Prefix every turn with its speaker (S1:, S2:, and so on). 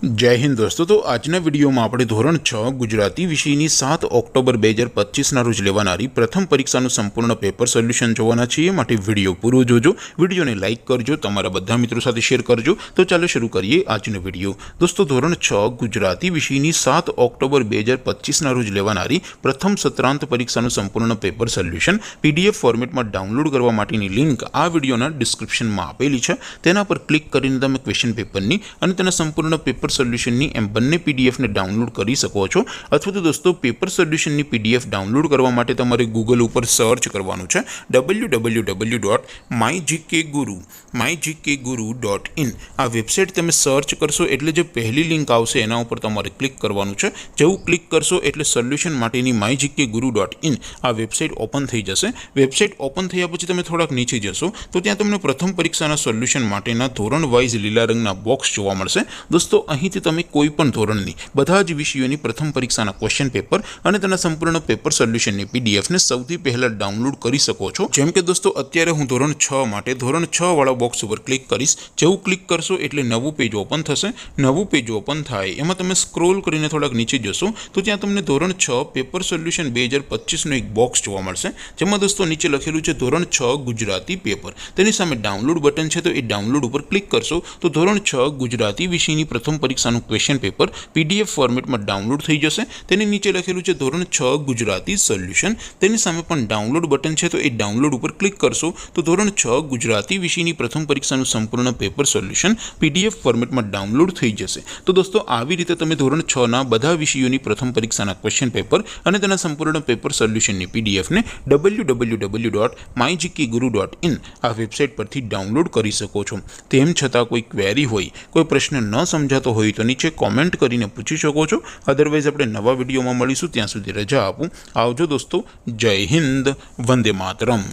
S1: जय हिंद दोस्तों। तो आजना विडियो में આપણે ધોરણ 6 ગુજરાતી વિષયની 7 ઓક્ટોબર 2025 ના રોજ લેવાનારી પ્રથમ પરીક્ષાનું સંપૂર્ણ પેપર સોલ્યુશન જોવાના છીએ। માટે વિડિયો પૂરો જોજો, વિડિયોને લાઈક કરજો, તમારા બધા મિત્રો સાથે શેર કરજો। તો ચાલો શરૂ કરીએ આજનો વિડિયો। દોસ્તો ધોરણ 6 ગુજરાતી વિષયની 7 ઓક્ટોબર 2025 ના રોજ લેવાનારી પ્રથમ સત્રાંત પરીક્ષાનું સંપૂર્ણ પેપર સોલ્યુશન પીડીએફ ફોર્મેટમાં ડાઉનલોડ કરવા માટેની લિંક આ વિડિયોના ડિસ્ક્રિપ્શનમાં આપેલી છે। તેના પર ક્લિક કરીને તમે ક્વેશ્ચન પેપરની અને તેના સંપૂર્ણ પેપર સોલ્યુશનની એમ બંને પીડીએફને ડાઉનલોડ કરી શકો છો। અથવા તો દોસ્તો પેપર સોલ્યુશનની પીડીએફ ડાઉનલોડ કરવા માટે તમારે ગૂગલ ઉપર સર્ચ કરવાનું છે www.mygkguru.in। આ વેબસાઇટ તમે સર્ચ કરશો એટલે જે પહેલી લિંક આવશે એના ઉપર તમારે ક્લિક કરવાનું છે। જેવું ક્લિક કરશો એટલે સોલ્યુશન માટેની mygkguru.in આ વેબસાઇટ ઓપન થઈ જશે। વેબસાઇટ ઓપન થયા પછી તમે થોડાક નીચે જશો તો ત્યાં તમને પ્રથમ પરીક્ષાના સોલ્યુશન માટેના ધોરણ વાઇઝ લીલા રંગના બોક્સ જોવા મળશે। દોસ્તો અહીંથી તમે કોઈપણ ધોરણની બધા જ વિષયોની પ્રથમ પરીક્ષાના ક્વેશ્ચન પેપર અને તેના સંપૂર્ણ પેપર સોલ્યુશનની પીડીએફને સૌથી પહેલા ડાઉનલોડ કરી શકો છો। જેમ કે દોસ્તો અત્યારે હું ધોરણ 6 માટે ધોરણ 6 વાળા બોક્સ ઉપર ક્લિક કરીશ। જેવું ક્લિક કરશો એટલે નવું પેજ ઓપન થશે। નવું પેજ ઓપન થાય એમાં તમે સ્ક્રોલ કરીને થોડાક નીચે જશો તો ત્યાં તમને ધોરણ 6 પેપર સોલ્યુશન 2025નું એક બોક્સ જોવા મળશે। જેમાં દોસ્તો નીચે લખેલું છે ધોરણ 6 ગુજરાતી પેપર। તેની સામે ડાઉનલોડ બટન છે, તો એ ડાઉનલોડ ઉપર ક્લિક કરશો તો ધોરણ 6 ગુજરાતી વિષયની પ્રથમ પરીક્ષાનું ક્વેશ્ચન પેપર પીડીએફ ફોર્મેટમાં ડાઉનલોડ થઈ જશે। તેની નીચે લખેલું છે ધોરણ 6 ગુજરાતી સોલ્યુશન। તેની સામે પણ ડાઉનલોડ બટન છે, તો એ ડાઉનલોડ ઉપર ક્લિક કરશો તો ધોરણ 6 ગુજરાતી વિષયની પ્રથમ પરીક્ષાનું સંપૂર્ણ પેપર સોલ્યુશન પીડીએફ ફોર્મેટમાં ડાઉનલોડ થઈ જશે। તો દોસ્તો આવી રીતે તમે ધોરણ 6 ના બધા વિષયોની પ્રથમ પરીક્ષાના ક્વેશ્ચન પેપર અને તેના સંપૂર્ણ પેપર સોલ્યુશનની પીડીએફને www.mygkguru.in આ વેબસાઇટ પરથી ડાઉનલોડ કરી શકો છો। તેમ છતાં કોઈ ક્વેરી હોય, કોઈ પ્રશ્ન ન સમજાતો હોય તો નીચે કોમેન્ટ કરીને પૂછી શકો છો। અધરવાઇઝ આપણે નવા વિડીયોમાં મળીશું, ત્યાં સુધી રજા આપું। આવજો દોસ્તો, જય હિન્દ, વંદે માતરમ।